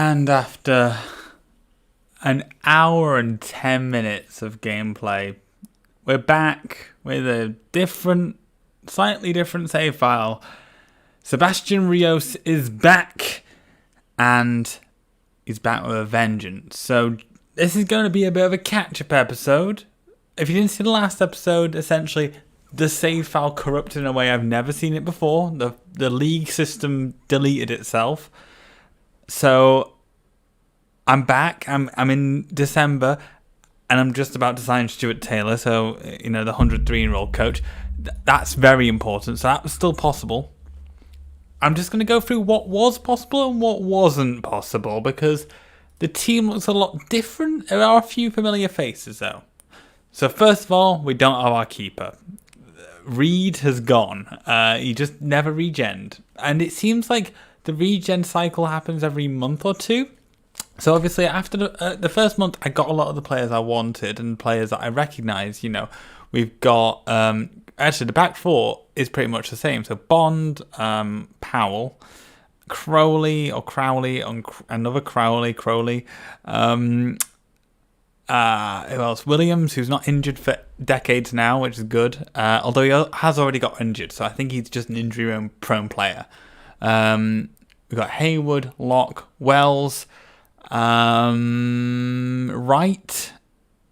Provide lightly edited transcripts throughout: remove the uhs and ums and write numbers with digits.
And after an hour and 10 minutes of gameplay, we're back with a slightly different save file. Sebastian Rios is back, and he's back with a vengeance. So this is going to be a bit of a catch-up episode. If you didn't see the last episode, essentially the save file corrupted in a way I've never seen it before. The league system deleted itself. So I'm back. I'm in December, and I'm just about to sign Stuart Taylor. So the 103-year-old coach. That's very important. So that was still possible. I'm just going to go through what was possible and what wasn't possible, because the team looks a lot different. There are a few familiar faces, though. So first of all, we don't have our keeper. Reed has gone. He just never regened. And it seems like the regen cycle happens every month or two. So obviously after the first month, I got a lot of the players I wanted and players that I recognise. We've got... actually, the back four is pretty much the same. So Bond, Powell, Crowley, another Crowley. Who else? Williams, who's not injured for decades now, which is good. Although he has already got injured, so I think he's just an injury-prone player. We've got Haywood, Locke, Wells, Wright,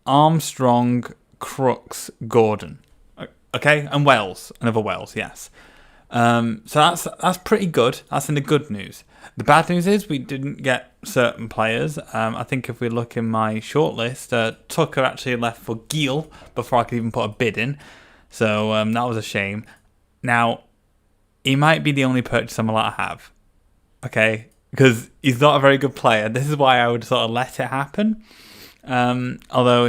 Armstrong, Crooks, Gordon. Okay, and Wells, another Wells, yes. So that's pretty good. That's in the good news. The bad news is we didn't get certain players. I think if we look in my shortlist, Tucker actually left for Giel before I could even put a bid in. So that was a shame. Now, he might be the only purchase I'm allowed to have. Okay, because he's not a very good player. This is why I would sort of let it happen. Although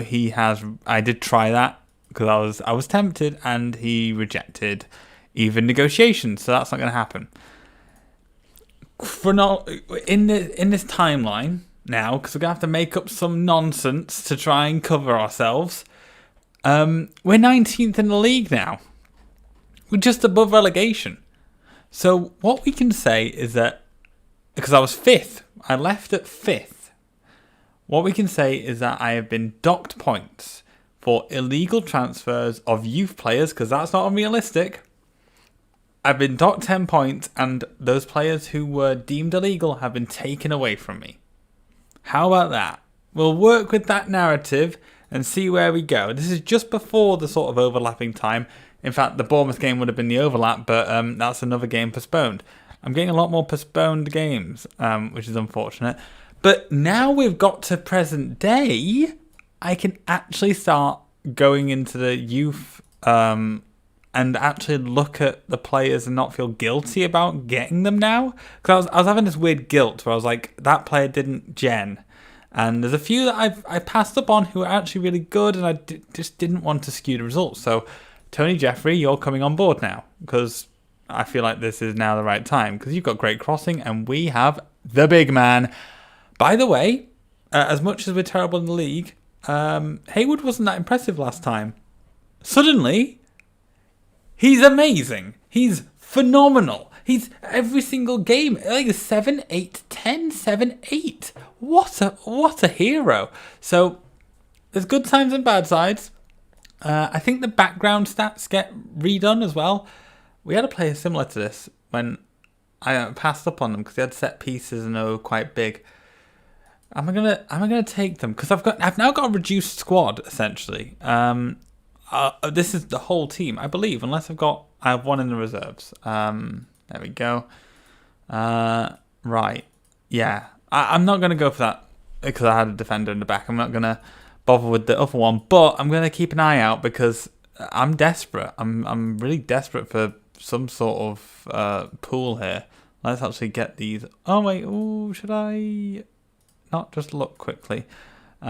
I did try that because I was tempted, and he rejected even negotiations. So that's not going to happen. In this timeline now, because we're going to have to make up some nonsense to try and cover ourselves. We're 19th in the league now. We're just above relegation. So what we can say is that, because I was 5th, I left at 5th. What we can say is that I have been docked points for illegal transfers of youth players, because that's not unrealistic. I've been docked 10 points, and those players who were deemed illegal have been taken away from me. How about that? We'll work with that narrative and see where we go. This is just before the sort of overlapping time. In fact, the Bournemouth game would have been the overlap, but that's another game postponed. I'm getting a lot more postponed games, which is unfortunate. But now we've got to present day, I can actually start going into the youth and actually look at the players and not feel guilty about getting them now. Because I was having this weird guilt where I was like, that player didn't gen. And there's a few that I passed up on who are actually really good, and I just didn't want to skew the results. So, Tony Jeffrey, you're coming on board now, because I feel like this is now the right time, because you've got great crossing, and we have the big man. By the way, as much as we're terrible in the league, Haywood wasn't that impressive last time. Suddenly, he's amazing. He's phenomenal. He's every single game, like 7, 8, 10, 7, 8. What a hero. So, there's good times and bad sides. I think the background stats get redone as well. We had a player similar to this when I passed up on them because they had set pieces and they were quite big. Am I gonna take them? Because I've now got a reduced squad essentially. This is the whole team, I believe, unless I have one in the reserves. There we go. Right, yeah. I'm not gonna go for that because I had a defender in the back. I'm not gonna bother with the other one, but I'm gonna keep an eye out because I'm desperate. I'm really desperate for some sort of pool here. Let's actually get these. Oh wait, should I not just look quickly? A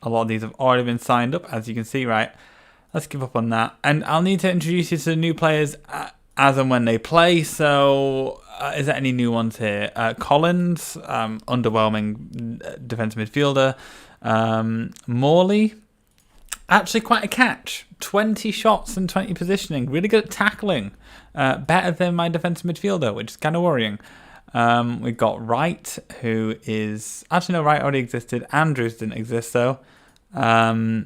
lot of these have already been signed up, as you can see, right? Let's give up on that. And I'll need to introduce you to the new players as and when they play. So, is there any new ones here? Collins, underwhelming defensive midfielder. Morley, actually quite a catch. 20 shots and 20 positioning. Really good at tackling. Better than my defensive midfielder, which is kind of worrying. We got Wright, who is... Actually, no, Wright already existed. Andrews didn't exist, though. A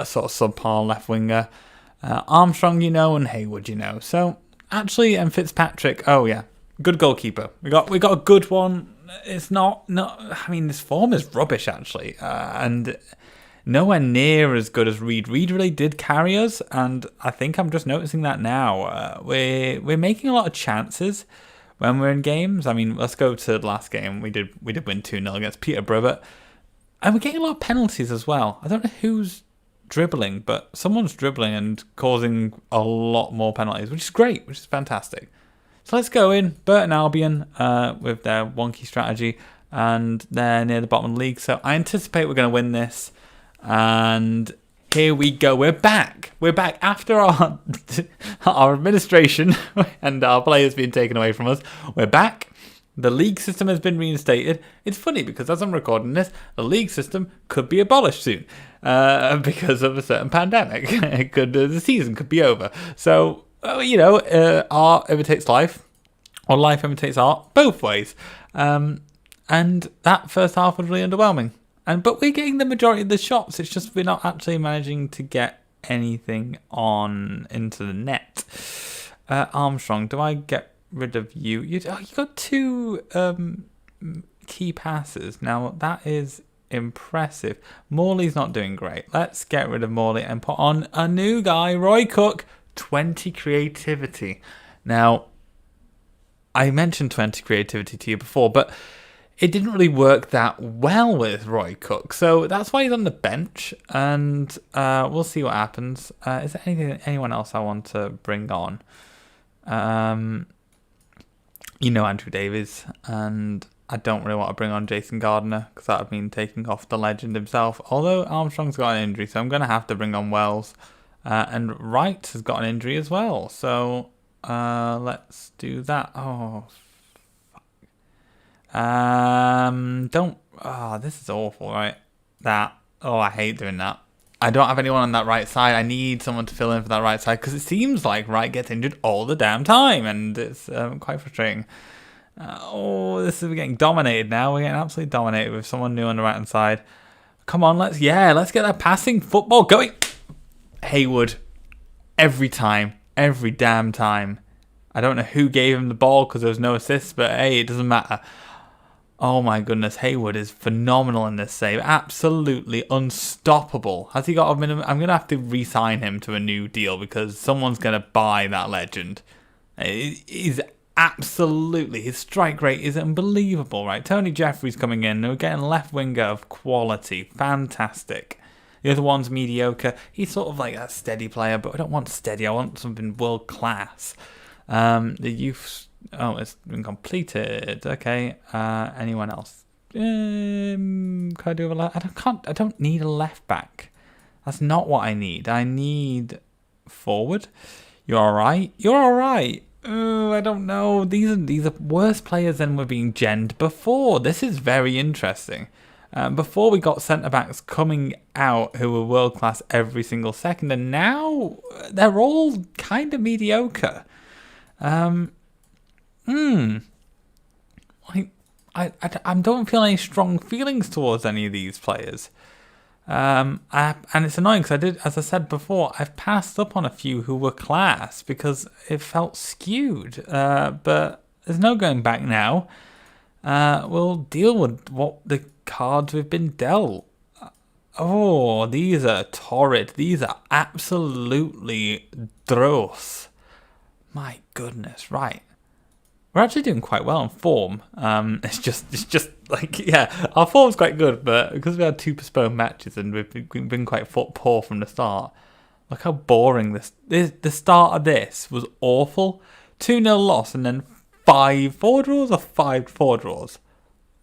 sort of subpar left winger. Armstrong, and Haywood, So, actually, and Fitzpatrick, oh, yeah. Good goalkeeper. We got a good one. It's not... I mean, this form is rubbish, actually. And... nowhere near as good as Reed. Reed really did carry us, and I think I'm just noticing that now. We're making a lot of chances when we're in games. I mean, let's go to the last game. We did win 2-0 against Peterborough, but and we're getting a lot of penalties as well. I don't know who's dribbling, but someone's dribbling and causing a lot more penalties, which is great, which is fantastic. So let's go in. Burton Albion with their wonky strategy, and they're near the bottom of the league, so I anticipate we're going to win this. And here we go. We're back. We're back after our administration and our players being taken away from us. We're back. The league system has been reinstated. It's funny because as I'm recording this, the league system could be abolished soon because of a certain pandemic. The season could be over. So, art imitates life, or life imitates art, both ways. And that first half was really underwhelming. But we're getting the majority of the shots. It's just we're not actually managing to get anything into the net. Armstrong, do I get rid of you? You got 2 key passes. Now, that is impressive. Morley's not doing great. Let's get rid of Morley and put on a new guy, Roy Cook. 20 creativity. Now, I mentioned 20 creativity to you before, but... it didn't really work that well with Roy Cook, so that's why he's on the bench, and we'll see what happens. Is there anyone else I want to bring on? Andrew Davies, and I don't really want to bring on Jason Gardner, because that would mean taking off the legend himself, although Armstrong's got an injury, so I'm going to have to bring on Wells, and Wright has got an injury as well, so let's do that. This is awful, right? I hate doing that. I don't have anyone on that right side. I need someone to fill in for that right side because it seems like Wright gets injured all the damn time, and it's quite frustrating. We're getting dominated now. We're getting absolutely dominated with someone new on the right hand side. Come on, let's get that passing football going. Haywood, every damn time. I don't know who gave him the ball because there was no assists, but hey, it doesn't matter. Oh my goodness, Haywood is phenomenal in this save. Absolutely unstoppable. Has he got a minimum? I'm going to have to re-sign him to a new deal because someone's going to buy that legend. He's absolutely, his strike rate is unbelievable, right? Tony Jeffrey's coming in. We're getting a left winger of quality. Fantastic. The other one's mediocre. He's sort of like a steady player, but I don't want steady. I want something world class. The youth... it's been completed. Okay. Anyone else? Can I do a left? I don't need a left back. That's not what I need. I need forward. You're all right. I don't know. These are worse players than were being genned before. This is very interesting. Before we got centre backs coming out who were world class every single second, and now they're all kind of mediocre. I don't feel any strong feelings towards any of these players. And it's annoying because as I said before, I've passed up on a few who were class because it felt skewed. But there's no going back now. We'll deal with what the cards we've been dealt. These are torrid. These are absolutely dross. My goodness, right. We're actually doing quite well in form. It's just like, yeah, our form's quite good, but because we had 2 postponed matches and we've been quite poor from the start. Look how boring the start of this was awful. 2-0 loss and then 5-4 draws or 5-4 draws.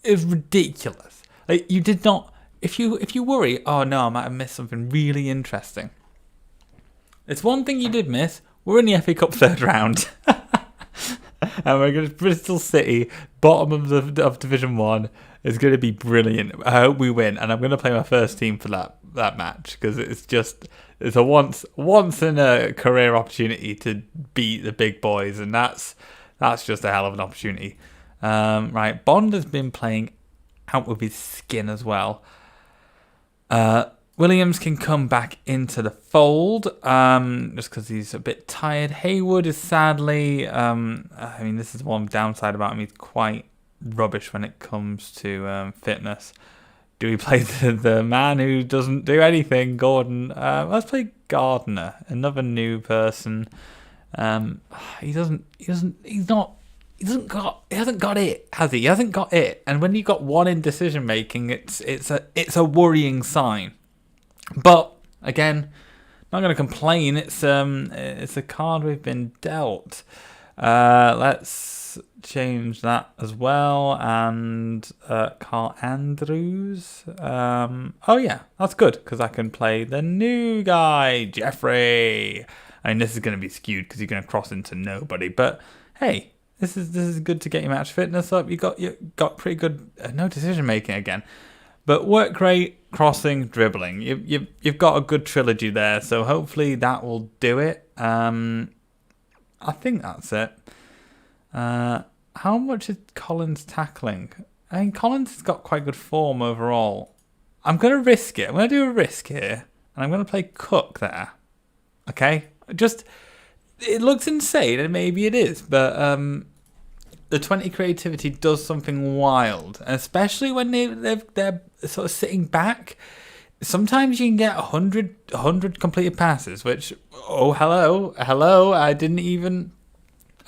It was ridiculous. Like, you did not, if you worry, oh no, I might have missed something really interesting. It's one thing you did miss. We're in the FA Cup third round. And we're going to Bristol City, bottom of Division 1. It's going to be brilliant. I hope we win. And I'm going to play my first team for that match because it's a once in a career opportunity to beat the big boys. And that's just a hell of an opportunity. Right, Bond has been playing out with his skin as well. Williams can come back into the fold just because he's a bit tired. Haywood is sadly, this is one downside about him. He's quite rubbish when it comes to fitness. Do we play the man who doesn't do anything, Gordon? Let's play Gardner, another new person. He hasn't got it, has he? He hasn't got it. And when you've got one in decision making, it's a worrying sign. But again, not going to complain. It's a card we've been dealt. Let's change that as well. And Carl Andrews. Oh yeah, that's good because I can play the new guy, Jeffrey. I mean, this is going to be skewed because you're going to cross into nobody. But hey, this is good to get your match fitness up. You got pretty good no decision making again. But work rate, crossing, dribbling. You've got a good trilogy there, so hopefully that will do it. I think that's it. How much is Collins tackling? I mean, Collins has got quite good form overall. I'm going to risk it. I'm going to do a risk here, and I'm going to play Cook there. Okay? It looks insane, and maybe it is, but the 20 creativity does something wild, and especially when they're sort of sitting back. Sometimes you can get 100 completed passes, which hello, I didn't even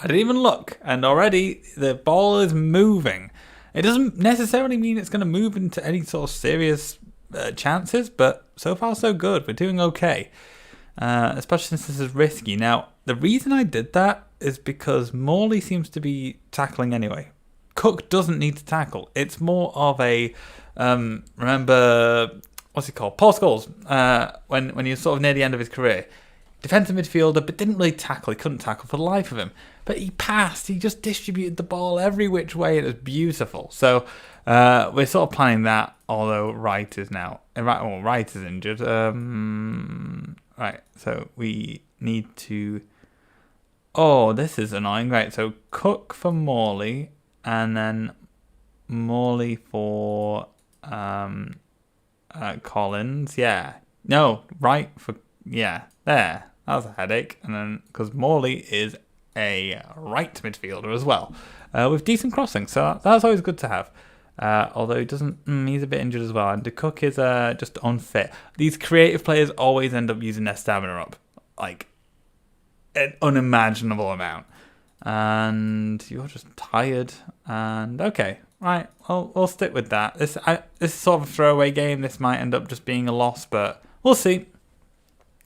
look, and already the ball is moving. It doesn't necessarily mean it's going to move into any sort of serious chances, but so far so good. We're doing okay, especially since this is risky. Now, the reason I did that is because Morley seems to be tackling anyway. Cook doesn't need to tackle. It's more of a remember what's it called? Paul Scholes, when he was sort of near the end of his career. Defensive midfielder, but didn't really tackle. He couldn't tackle for the life of him. But he passed. He just distributed the ball every which way. It was beautiful. So we're sort of planning that, although Wright is injured. Right, so we need to... Oh, this is annoying. Right, so Cook for Morley, and then Morley for Collins. Yeah. No, Wright for... Yeah, there. That was a headache. And then, because Morley is a right midfielder as well, with decent crossing. So that's always good to have. Although he doesn't... he's a bit injured as well. And De Cook is just unfit. These creative players always end up using their stamina up. Like... an unimaginable amount, and you're just tired. And okay, right, we'll stick with that. This is sort of a throwaway game. This might end up just being a loss, but we'll see.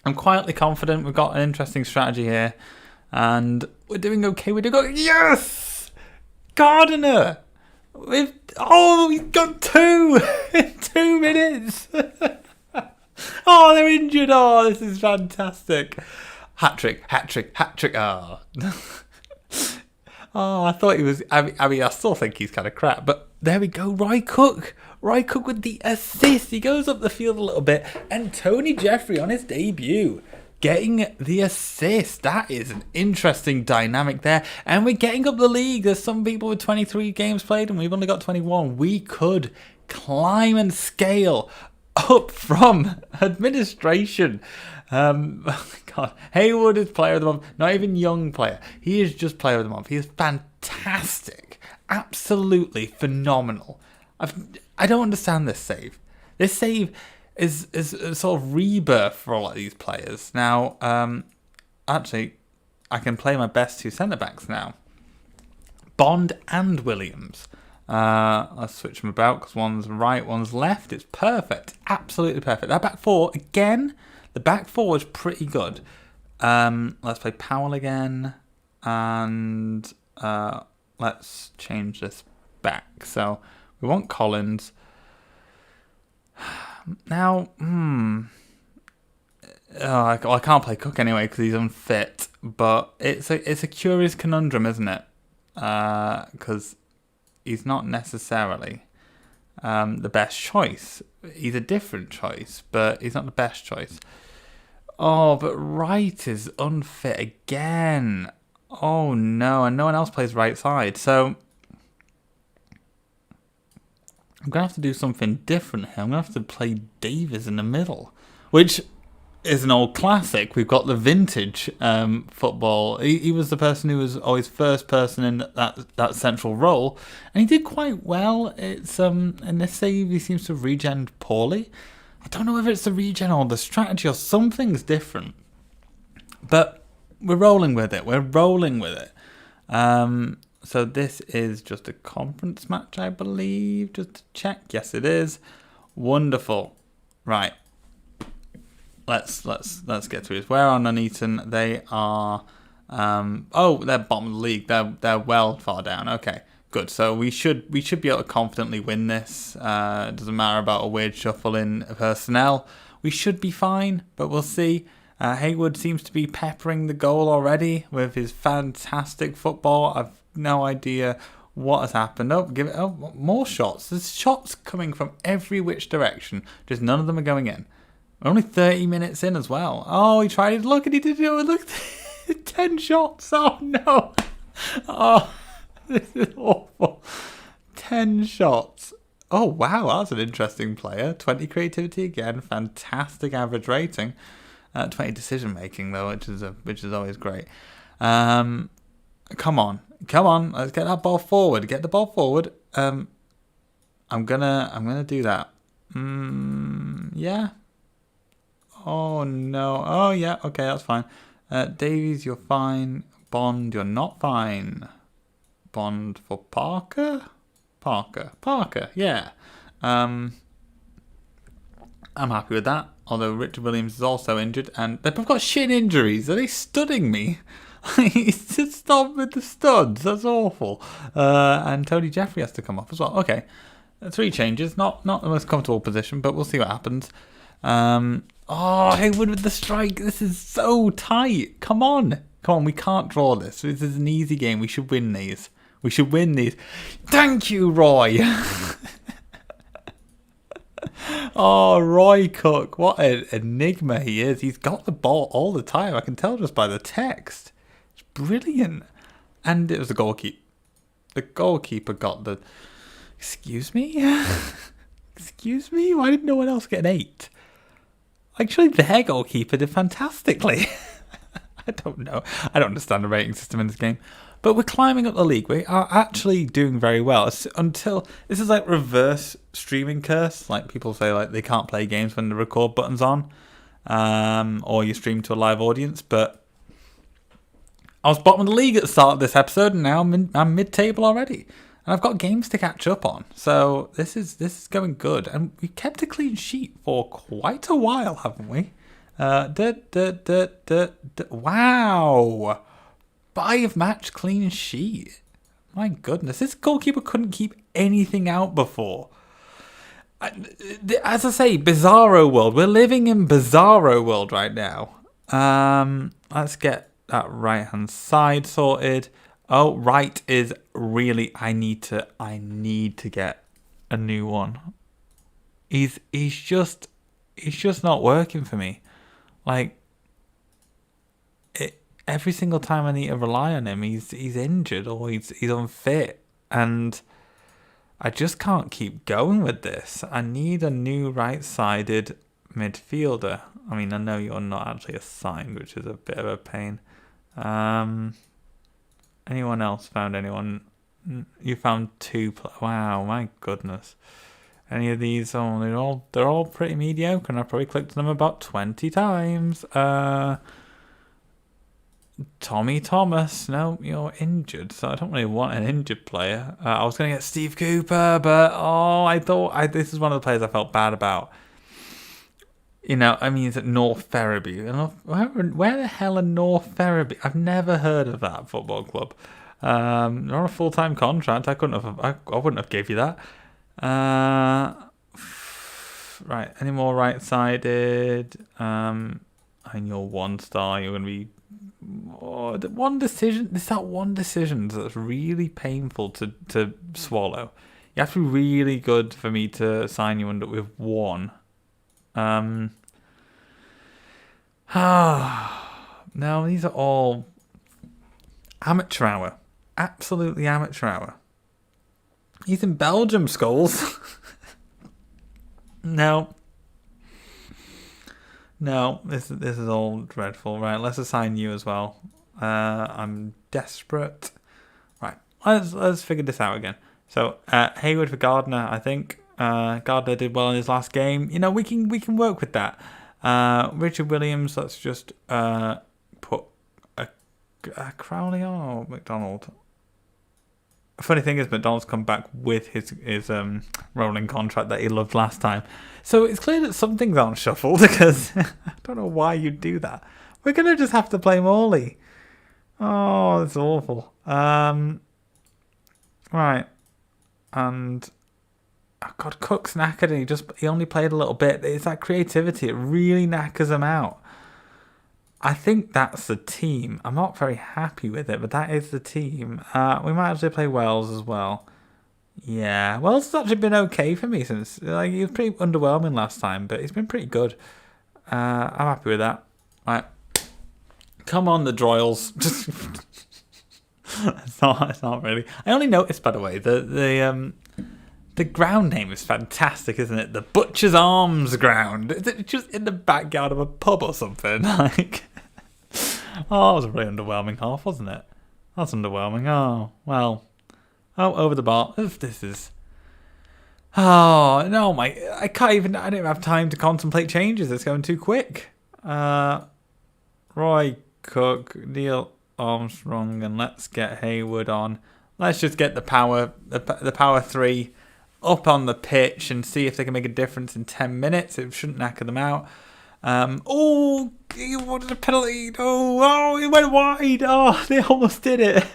I'm quietly confident we've got an interesting strategy here, and we're doing okay. We're doing okay. Yes, Gardner. He's got 2 in 2 minutes. Oh, they're injured. Oh, this is fantastic. Hat trick. Oh. Oh, I thought he was... I mean, I still think he's kind of crap. But there we go. Roy Cook with the assist. He goes up the field a little bit. And Tony Jeffrey on his debut getting the assist. That is an interesting dynamic there. And we're getting up the league. There's some people with 23 games played and we've only got 21. We could climb and scale up from administration. God, Haywood is player of the month. Not even young player. He is just player of the month. He is fantastic, absolutely phenomenal. I don't understand this save. This save is a sort of rebirth for a lot of these players. Now, actually, I can play my best 2 centre backs now. Bond and Williams. Let's switch them about because one's right, one's left. It's perfect, absolutely perfect. That back 4 again. The back 4 is pretty good. Let's play Powell again, and let's change this back. So we want Collins. Now, I can't play Cook anyway because he's unfit. But it's a curious conundrum, isn't it? Because he's not necessarily the best choice. He's a different choice, but he's not the best choice. Oh, but Wright is unfit, unfit. again. Oh no, and no one else plays right side. So I'm going to have to do something different here. I'm going to have to play Davies in the middle, which is an old classic. We've got the vintage football. He was the person who was always first person in that central role, and he did quite well. It's in this save he seems to have regened poorly. I don't know whether it's the regen or the strategy or something's different, but we're rolling with it. So this is just a conference match, I believe. Just to check. Yes, it is. Wonderful. Right. Let's get through this. Where are Nuneaton? They are they're bottom of the league. They're well far down. Okay, good. So we should be able to confidently win this. It doesn't matter about a weird shuffle in personnel. We should be fine, but we'll see. Haywood seems to be peppering the goal already with his fantastic football. I've no idea what has happened. More shots. There's shots coming from every which direction. Just none of them are going in. We're only 30 minutes in as well. Oh, he tried it. Look, and he did it. Look, 10 shots. Oh, no. Oh, this is awful. 10 shots. Oh, wow. That's an interesting player. 20 creativity again. Fantastic average rating. 20 decision making, though, which is always great. Come on. Let's get that ball forward. Get the ball forward. I'm gonna do that. Yeah. Oh, no. Oh, yeah. Okay, that's fine. Davies, you're fine. Bond, you're not fine. Bond for Parker? Parker, yeah. I'm happy with that. Although Richard Williams is also injured. And they've got shin injuries. Are they studding me? He's just stopped with the studs. That's awful. And Tony Jeffrey has to come off as well. Okay. 3 changes. Not the most comfortable position, but we'll see what happens. Haywood with the strike. This is so tight. Come on. We can't draw this. This is an easy game. We should win these. Thank you, Roy. Oh, Roy Cook. What an enigma he is. He's got the ball all the time. I can tell just by the text. It's brilliant. And it was the goalkeeper. The goalkeeper got the... Excuse me? Excuse me? Why did no one else get an 8? Actually, their goalkeeper did fantastically. I don't know. I don't understand the rating system in this game. But we're climbing up the league. We are actually doing very well. Until this is like reverse streaming curse. Like people say, like they can't play games when the record button's on, or you stream to a live audience. But I was bottom of the league at the start of this episode, and now I'm mid-table already. And I've got games to catch up on. So this is going good. And we kept a clean sheet for quite a while, haven't we? Wow. 5-match clean sheet. My goodness. This goalkeeper couldn't keep anything out before. As I say, Bizarro world. We're living in Bizarro world right now. Let's get that right-hand side sorted. Oh, right is really... I need to get a new one. He's just not working for me. Like, every single time I need to rely on him, he's injured or he's unfit, and I just can't keep going with this. I need a new right-sided midfielder. I mean, I know you're not actually assigned, which is a bit of a pain. Anyone else found anyone? You found 2. Wow, my goodness. Any of these? Oh, they're all pretty mediocre, and I probably clicked on them about 20 times. Tommy Thomas. No, you're injured, so I don't really want an injured player. I was going to get Steve Cooper, but I thought this is one of the players I felt bad about. You know, I mean, it's at North Ferriby. Where the hell are North Ferriby? I've never heard of that football club. They're on a full-time contract. I wouldn't have gave you that. Right, any more right-sided? And you're 1 star. You're going to be... the one decision. It's that one decision that's really painful to swallow. You have to be really good for me to sign you under with 1. No, these are all amateur hour. Absolutely amateur hour. He's in Belgium, Skulls. No. No, this is all dreadful. Right, let's assign you as well. I'm desperate. Right, let's figure this out again. So Haywood for Gardner, I think. Gardner did well in his last game. You know, we can work with that. Richard Williams, let's just put a Crowley on or McDonald. Funny thing is, McDonald's come back with his rolling contract that he loved last time. So it's clear that some things aren't shuffled because I don't know why you'd do that. We're going to just have to play Morley. Oh, it's awful. Right. And, oh God, Cook's knackered and he only played a little bit. It's that creativity. It really knackers him out. I think that's the team. I'm not very happy with it, but that is the team. We might actually play Wells as well. Yeah, Wells has actually been okay for me since he was pretty underwhelming last time, but he's been pretty good. I'm happy with that. Right, come on, the Droyles. It's not really. I only noticed, by the way, the ground name is fantastic, isn't it? The Butcher's Arms ground. Is it just in the backyard of a pub or something? Like, oh, it was a really underwhelming half, wasn't it? That's underwhelming. Oh, well. Oh, over the bar. This is... Oh, no, I can't even... I don't have time to contemplate changes. It's going too quick. Roy, Cook, Neil Armstrong, and let's get Haywood on. Let's just get the power three up on the pitch and see if they can make a difference in 10 minutes. It shouldn't knacker them out. Oh, he wanted a penalty. Oh, he went wide. Oh, they almost did it.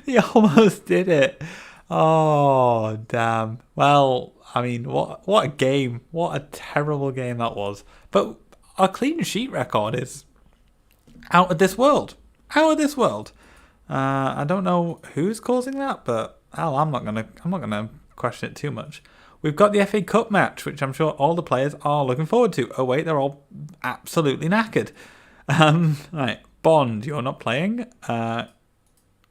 He almost did it. Oh, damn. Well, I mean, what a game. What a terrible game that was. But our clean sheet record is out of this world. Out of this world. I don't know who's causing that, but hell, I'm not gonna question it too much. We've got the FA Cup match, which I'm sure all the players are looking forward to. Oh wait, they're all absolutely knackered. Right, Bond, you're not playing.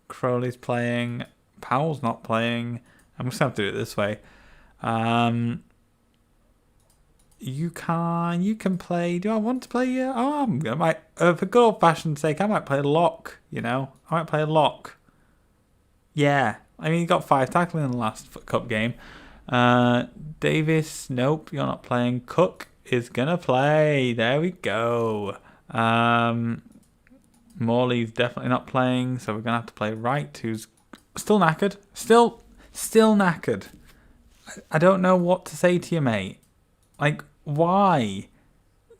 Crowley's playing. Powell's not playing. I'm just gonna have to do it this way. You can play. Do I want to play? Oh, I might. For good old fashioned sake, I might play lock. You know, I might play lock. Yeah, I mean, he got 5 tackling in the last cup game. Davis, nope, you're not playing. Cook is gonna play. There we go. Morley's definitely not playing, so we're gonna have to play Wright, who's still knackered. Still knackered. I don't know what to say to you, mate. Like, why?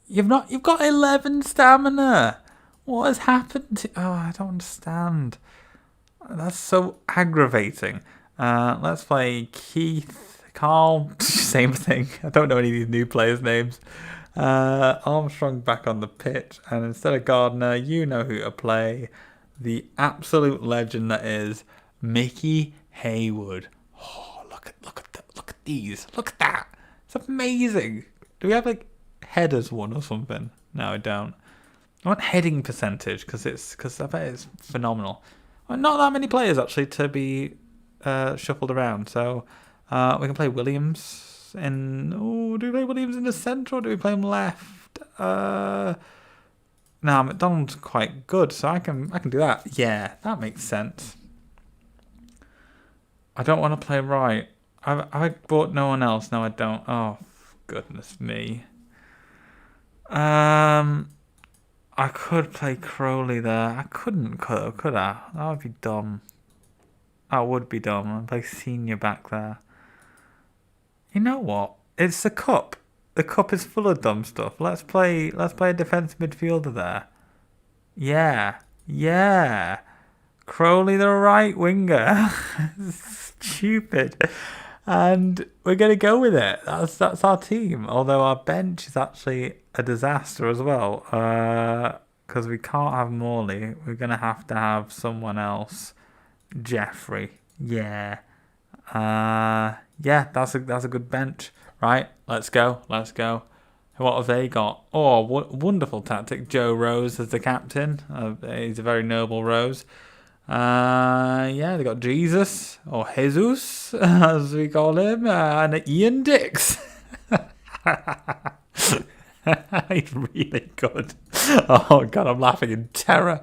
You've got 11 stamina. What has happened to... Oh, I don't understand. That's so aggravating. Let's play Keith, Carl, same thing. I don't know any of these new players' names. Armstrong back on the pitch, and instead of Gardner, you know who to play. The absolute legend that is Mickey Haywood. Oh, look at these. Look at that. It's amazing. Do we have like headers one or something? No, I don't. I want heading percentage because I bet it's phenomenal. Well, not that many players actually to be shuffled around. So we can play Williams in. Oh, do we play Williams in the centre or do we play him left? No, McDonald's quite good, so I can do that. Yeah, that makes sense. I don't want to play right. Have I bought no one else? No, I don't. Oh, goodness me. I could play Crowley there. I couldn't, could I? That would be dumb. That would be dumb. I'd play Senior back there. You know what? It's the cup. The cup is full of dumb stuff. Let's play a defensive midfielder there. Yeah. Crowley the right winger. Stupid. And we're going to go with it. That's our team. Although our bench is actually a disaster as well. Because we can't have Morley. We're going to have someone else. Jeffrey. Yeah. That's a good bench. Right, let's go. What have they got? Oh, wonderful tactic. Joe Rose as the captain. He's a very noble Rose. They got Jesus, or Jesus, as we call him, and Ian Dix. He's really good. Oh god, I'm laughing in terror.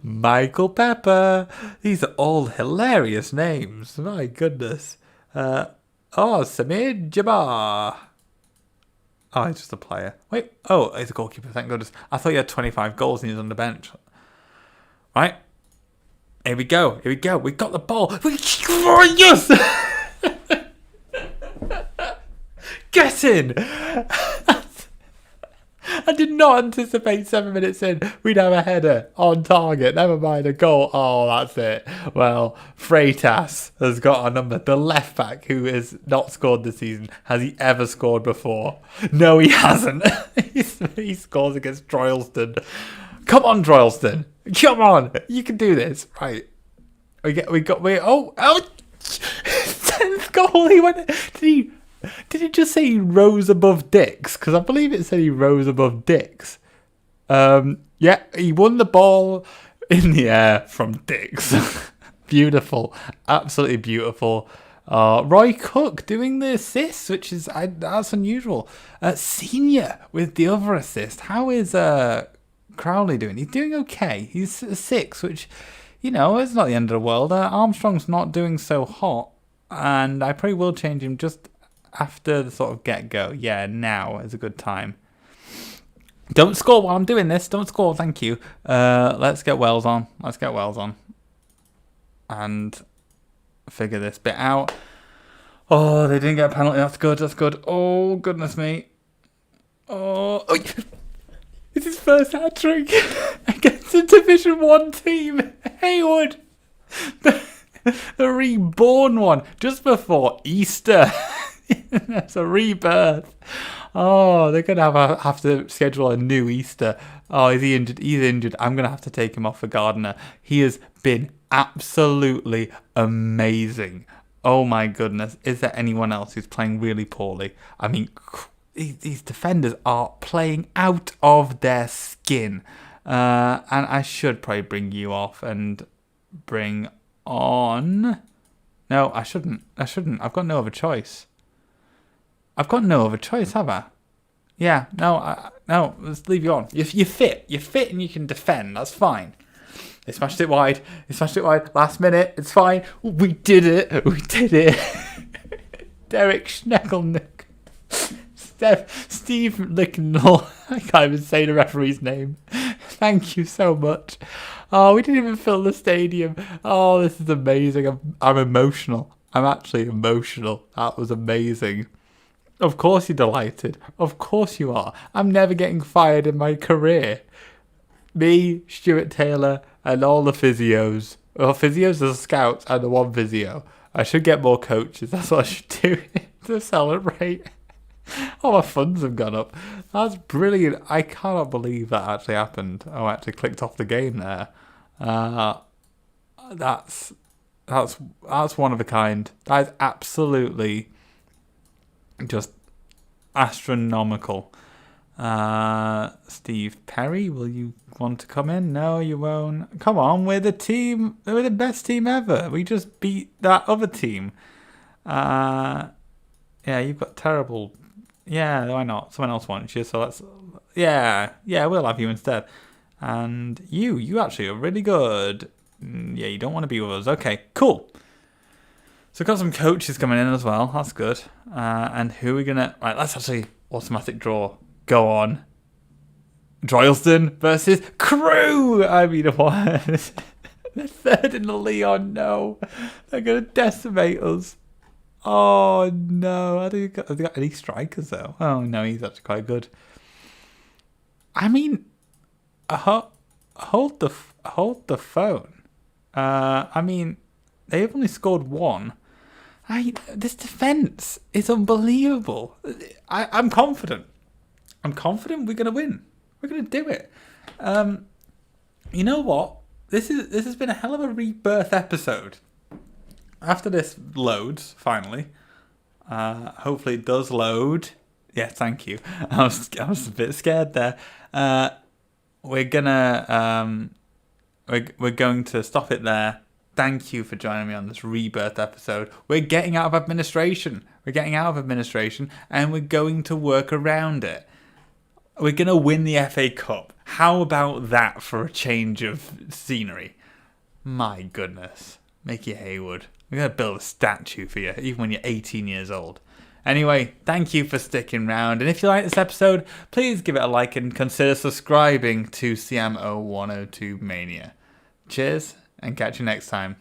Michael Pepper. These are all hilarious names. My goodness. Samir Jabbar. Oh, he's just a player. Wait. Oh, he's a goalkeeper. Thank goodness. I thought he had 25 goals and he was on the bench. Right. Here we go. We got the ball. Yes! Get in! I did not anticipate 7 minutes in we'd have a header on target. Never mind a goal. Oh, that's it. Well, Freitas has got our number. The left back who has not scored this season. Has he ever scored before? No, he hasn't. He scores against Droylsden. Come on, Droylsden. Come on. You can do this. Right. Oh, 10th goal. He went. Did he just say he rose above Dix? Because I believe it said he rose above Dix. Yeah, he won the ball in the air from Dix. Beautiful. Absolutely beautiful. Roy Cook doing the assist, which is that's unusual. Senior with the other assist. How is Crowley doing? He's doing okay. He's a 6, which, you know, it's not the end of the world. Armstrong's not doing so hot. And I probably will change him just after the sort of get-go. Yeah, now is a good time. Don't score while I'm doing this. Don't score, thank you. Let's get Wells on. And figure this bit out. Oh, they didn't get a penalty. That's good. Oh, goodness me. Oh. It's his first hat-trick against a Division 1 team. Haywood. The reborn one. Just before Easter. That's a rebirth. Oh, they're gonna have to schedule a new Easter. Oh, is he injured? He's injured. I'm gonna have to take him off for Gardner. He has been absolutely amazing. Oh my goodness. Is there anyone else who's playing really poorly? I mean, these defenders are playing out of their skin. And I should probably bring you off and bring on. No, I shouldn't. I've got no other choice. Have I? Yeah, no, let's leave you on. You're fit and you can defend, that's fine. They smashed it wide, last minute, it's fine. We did it. Derek Schnekelnick. Steve Licknell. I can't even say the referee's name. Thank you so much. Oh, we didn't even fill the stadium. Oh, this is amazing. I'm emotional. I'm actually emotional. That was amazing. Of course you're delighted. Of course you are. I'm never getting fired in my career. Me, Stuart Taylor, and all the physios. Well, physios are scouts and the one physio. I should get more coaches. That's what I should do to celebrate. Oh, my funds have gone up. That's brilliant. I cannot believe that actually happened. Oh, I actually clicked off the game there. That's one of a kind. That is absolutely just astronomical. Steve Perry, will you want to come in? No, you won't. Come on, we're the best team ever. We just beat that other team. Yeah, you've got terrible. Yeah, why not? Someone else wants you, so let's. Yeah, we'll have you instead. And you actually are really good. Yeah, you don't want to be with us. Okay, cool. So we've got some coaches coming in as well. That's good. And who are we gonna? Right, let's actually automatic draw. Go on. Droylsden versus Crew. I mean, what? They're third in the league. Oh no, they're gonna decimate us. Oh no, have they got any strikers though? Oh no, he's actually quite good. I mean, hold the phone. I mean, they've only scored one. This defense is unbelievable. I'm confident. I'm confident we're gonna win. We're gonna do it. You know what? This has been a hell of a rebirth episode. After this loads, finally. Hopefully it does load. Yeah, thank you. I was a bit scared there. We're going to stop it there. thank you for joining me on this rebirth episode. We're getting out of administration. And we're going to work around it. We're going to win the FA Cup. How about that for a change of scenery? My goodness. Mickey Haywood. We're going to build a statue for you, even when you're 18 years old. Anyway, thank you for sticking around. And if you like this episode, please give it a like and consider subscribing to CM0102 Mania. Cheers, and catch you next time.